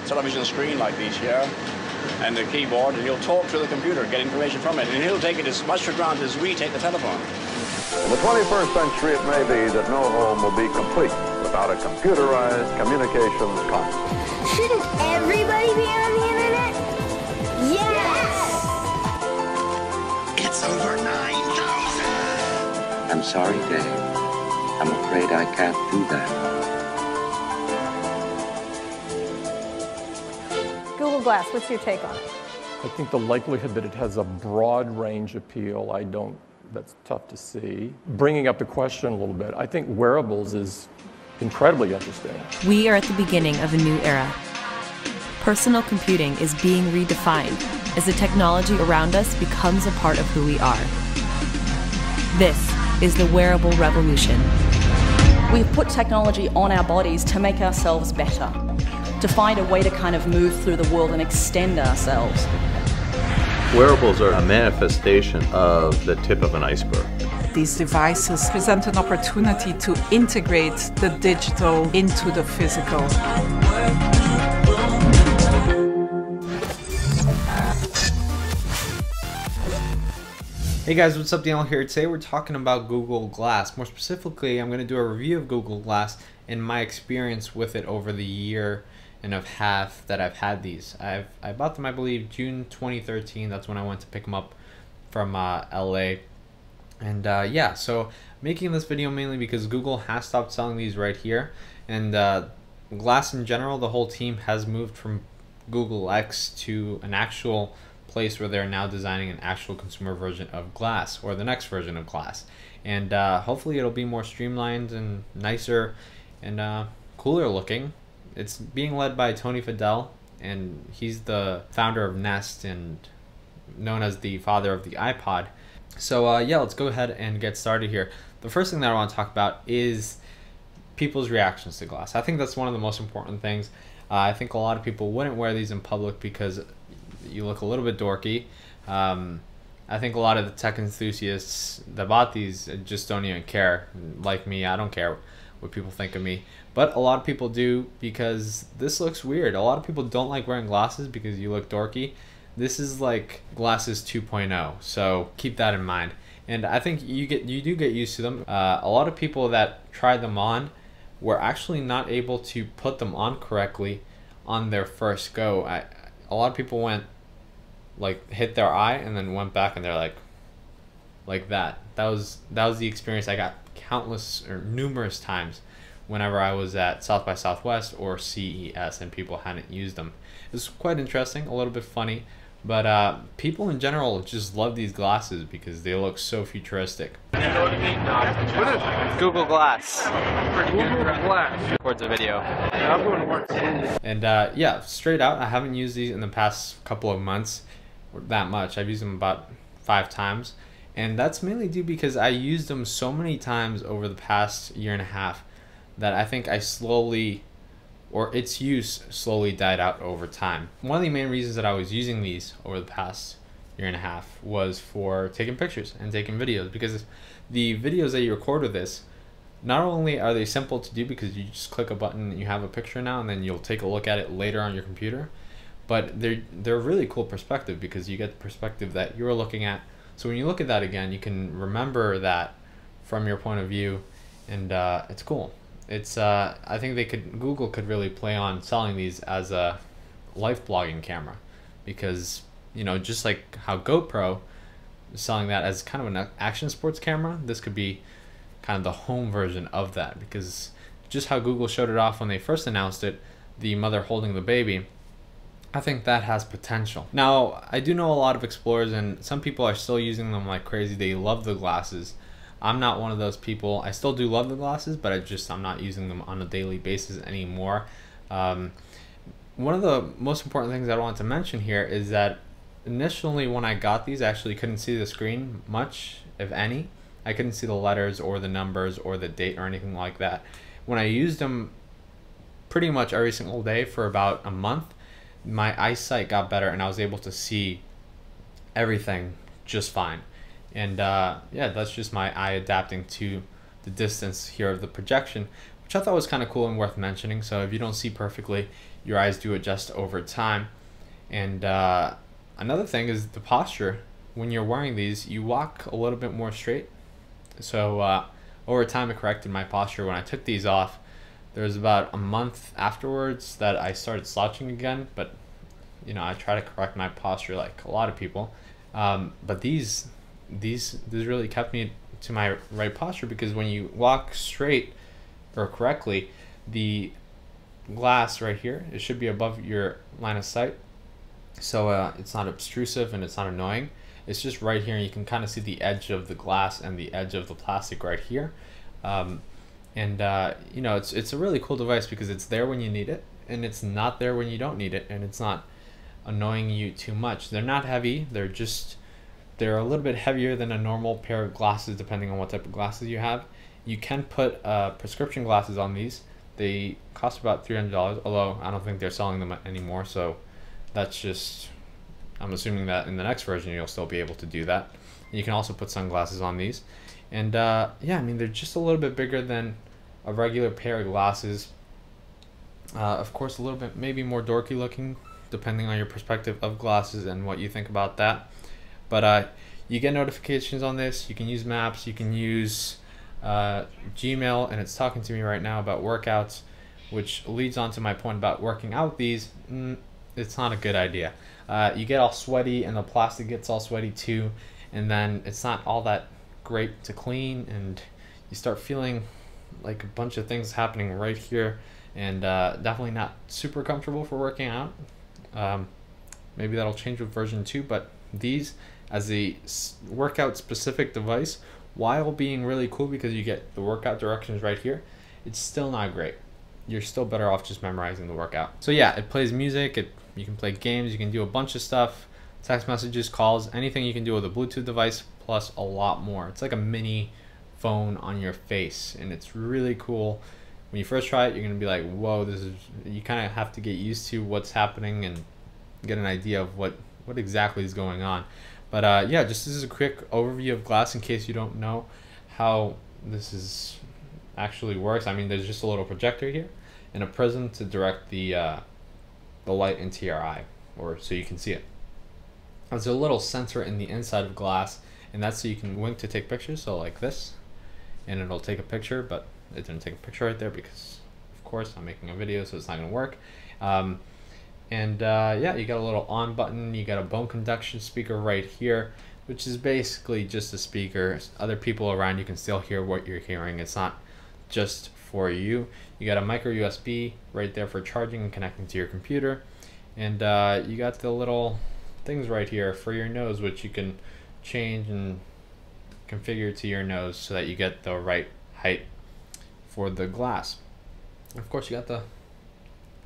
television screen like these here, and the keyboard, and he'll talk to the computer, get information from it, and he'll take it as much for granted as we take the telephone. In the 21st century, it may be that no home will be complete without a computerized communications console. Shouldn't everybody be on the internet? Yes! It's over 9,000! I'm sorry, Dave. I'm afraid I can't do that. Google Glass, what's your take on it? I think the likelihood that it has a broad range appeal, that's tough to see. Bringing up the question a little bit, I think wearables is incredibly interesting. We are at the beginning of a new era. Personal computing is being redefined as the technology around us becomes a part of who we are. This is the wearable revolution. We've put technology on our bodies to make ourselves better, to find a way to kind of move through the world and extend ourselves. Wearables are a manifestation of the tip of an iceberg. These devices present an opportunity to integrate the digital into the physical. Hey guys, what's up? Daniel here. Today we're talking about Google Glass. More specifically, I'm going to do a review of Google Glass and my experience with it over the year and a half that I've had these. I bought them, I believe, June 2013. That's when I went to pick them up from LA. And yeah, so making this video mainly because Google has stopped selling these right here. And Glass in general, the whole team has moved from Google X to an actual place where they're now designing an actual consumer version of Glass, or the next version of Glass. And hopefully it'll be more streamlined and nicer and cooler looking. It's being led by Tony Fadell, and he's the founder of Nest and known as the father of the iPod. So yeah, let's go ahead and get started here. The first thing that I want to talk about is people's reactions to Glass. I think that's one of the most important things. I think a lot of people wouldn't wear these in public because you look a little bit dorky. I think a lot of the tech enthusiasts that bought these just don't even care. Like me, I don't care what people think of me. But a lot of people do because this looks weird. A lot of people don't like wearing glasses because you look dorky. This is like Glasses 2.0, so keep that in mind. And I think you do get used to them. A lot of people that tried them on were actually not able to put them on correctly on their first go. A lot of people went like hit their eye and then went back and they're like that. That was the experience I got countless or numerous times whenever I was at South by Southwest or CES and people hadn't used them. It's quite interesting, a little bit funny, but people in general just love these glasses because they look so futuristic. Google Glass. Google Glass. Records a video. And yeah, straight out, I haven't used these in the past couple of months that much. I've used them about 5 times. And that's mainly due because I used them so many times over the past year and a half that I think its use slowly died out over time. One of the main reasons that I was using these over the past year and a half was for taking pictures and taking videos, because the videos that you record with this, not only are they simple to do because you just click a button and you have a picture now and then you'll take a look at it later on your computer, but they're really cool perspective because you get the perspective that you're looking at. So when you look at that again, you can remember that from your point of view, and it's cool. It's I think Google could really play on selling these as a life blogging camera, because you know, just like how GoPro is selling that as kind of an action sports camera, this could be kind of the home version of that, because just how Google showed it off when they first announced it, the mother holding the baby, I think that has potential. Now, I do know a lot of explorers and some people are still using them like crazy. They love the glasses. I'm not one of those people. I still do love the glasses, but I'm not using them on a daily basis anymore. One of the most important things I want to mention here is that initially when I got these, I actually couldn't see the screen much, if any. I couldn't see the letters or the numbers or the date or anything like that. When I used them pretty much every single day for about a month, my eyesight got better and I was able to see everything just fine. And yeah, that's just my eye adapting to the distance here of the projection, which I thought was kind of cool and worth mentioning. So if you don't see perfectly, your eyes do adjust over time. And another thing is the posture. When you're wearing these, you walk a little bit more straight. So over time, it corrected my posture. When I took these off, there was about a month afterwards that I started slouching again, but you know, I try to correct my posture like a lot of people. But these really kept me to my right posture, because when you walk straight or correctly, the glass right here, it should be above your line of sight. So it's not obtrusive and it's not annoying. It's just right here, and you can kind of see the edge of the glass and the edge of the plastic right here. You know, it's a really cool device because it's there when you need it, and it's not there when you don't need it, and it's not annoying you too much. They're not heavy. They're a little bit heavier than a normal pair of glasses, depending on what type of glasses you have. You can put prescription glasses on these. They cost about $300, although I don't think they're selling them anymore. So that's just, I'm assuming that in the next version you'll still be able to do that. You can also put sunglasses on these. And yeah, I mean, they're just a little bit bigger than a regular pair of glasses. Of course, a little bit maybe more dorky looking, depending on your perspective of glasses and what you think about that. But you get notifications on this. You can use maps. You can use Gmail, and it's talking to me right now about workouts, which leads on to my point about working out these. It's not a good idea. You get all sweaty, and the plastic gets all sweaty too, and then it's not all that great to clean, and you start feeling like a bunch of things happening right here, and definitely not super comfortable for working out. Maybe that'll change with version 2, but these as a workout specific device, while being really cool because you get the workout directions right here, it's still not great. You're still better off just memorizing the workout. So yeah, it plays music, you can play games, you can do a bunch of stuff, text messages, calls, anything you can do with a Bluetooth device, plus a lot more. It's like a mini phone on your face, and it's really cool. When you first try it, you're gonna be like, whoa, this is, you kind of have to get used to what's happening and get an idea of what exactly is going on. But yeah, just this is a quick overview of glass in case you don't know how this actually works. I mean, there's just a little projector here and a prism to direct the light into your eye, or so you can see it. There's a little sensor in the inside of glass, and that's so you can wink to take pictures. So like this, and it'll take a picture, but it didn't take a picture right there because, of course, I'm making a video, so it's not gonna work. Yeah, you got a little on button. You got a bone conduction speaker right here, which is basically just a speaker. Other people around you can still hear what you're hearing. It's not just for you. You got a micro USB right there for charging and connecting to your computer. And you got the little things right here for your nose, which you can change and configure to your nose so that you get the right height for the glass. And of course, you got the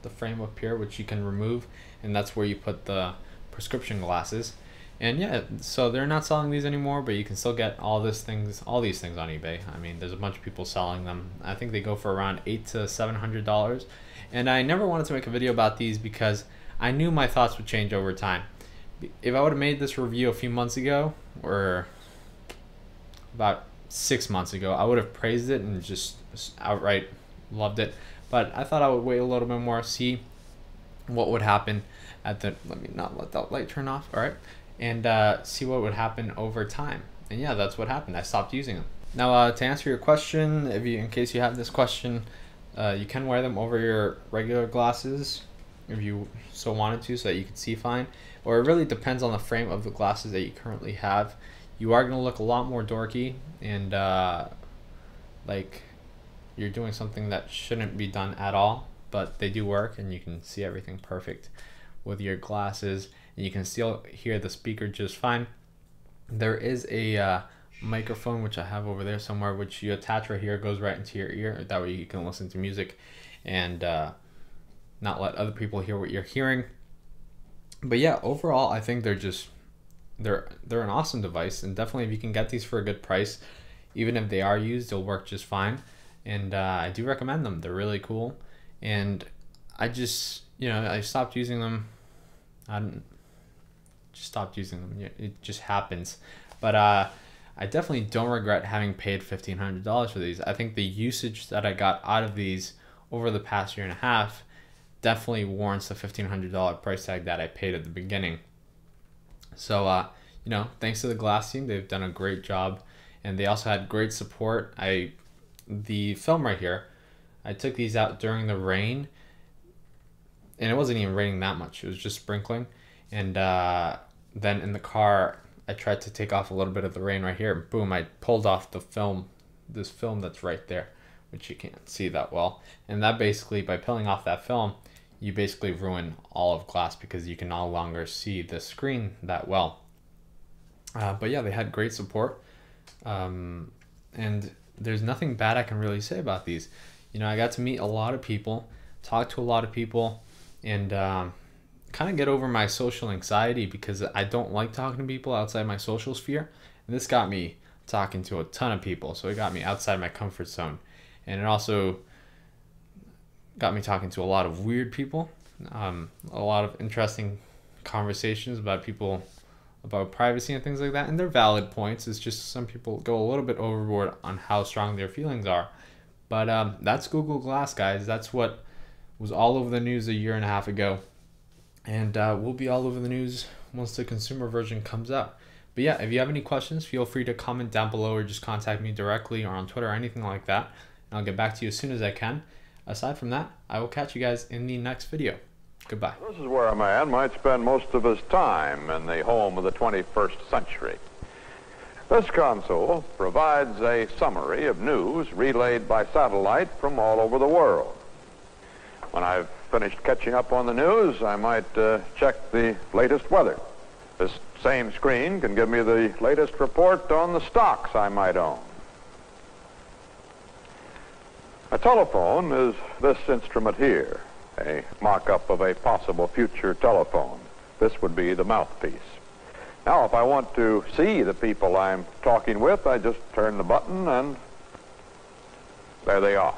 frame up here, which you can remove, and that's where you put the prescription glasses. And yeah, so they're not selling these anymore, but you can still get all these things on eBay. I mean, there's a bunch of people selling them. I think they go for around $800 to $700. And I never wanted to make a video about these because I knew my thoughts would change over time. If I would have made this review a few months ago, or about 6 months ago, I would have praised it and just outright loved it. But I thought I would wait a little bit more, see what would happen at the, let me not let that light turn off, all right? And see what would happen over time. And yeah, that's what happened. I stopped using them. Now, to answer your question, in case you have this question, you can wear them over your regular glasses if you so wanted to, so that you can see fine. Or it really depends on the frame of the glasses that you currently have. You are gonna look a lot more dorky, and like you're doing something that shouldn't be done at all, but they do work, and you can see everything perfect with your glasses, and you can still hear the speaker just fine. There is a microphone, which I have over there somewhere, which you attach right here, goes right into your ear. That way you can listen to music and not let other people hear what you're hearing. But yeah, overall, I think they're an awesome device, and definitely if you can get these for a good price, even if they are used, they'll work just fine. And I do recommend them. They're really cool. And I just, I stopped using them. I just stopped using them. It just happens. But I definitely don't regret having paid $1,500 for these. I think the usage that I got out of these over the past year and a half definitely warrants the $1,500 price tag that I paid at the beginning. So, you know, thanks to the Glass team, they've done a great job, and they also had great support. The film right here, I took these out during the rain, and it wasn't even raining that much. It was just sprinkling, and then in the car, I tried to take off a little bit of the rain right here. Boom, I pulled off the film, this film that's right there, which you can't see that well. And that basically, by peeling off that film, you basically ruin all of Glass because you can no longer see the screen that well. But yeah, they had great support. And there's nothing bad I can really say about these. You know, I got to meet a lot of people, talk to a lot of people, and kind of get over my social anxiety because I don't like talking to people outside my social sphere. And this got me talking to a ton of people, so it got me outside my comfort zone. And it also got me talking to a lot of weird people, a lot of interesting conversations about people, about privacy and things like that. And they're valid points. It's just some people go a little bit overboard on how strong their feelings are. But that's Google Glass, guys. That's what was all over the news a year and a half ago. And we'll be all over the news once the consumer version comes out. But yeah, if you have any questions, feel free to comment down below or just contact me directly or on Twitter or anything like that. And I'll get back to you as soon as I can. Aside from that, I will catch you guys in the next video. Goodbye. This is where a man might spend most of his time in the home of the 21st century. This console provides a summary of news relayed by satellite from all over the world. When I've finished catching up on the news, I might check the latest weather. This same screen can give me the latest report on the stocks I might own. A telephone is this instrument here, a mock-up of a possible future telephone. This would be the mouthpiece. Now, if I want to see the people I'm talking with, I just turn the button and there they are.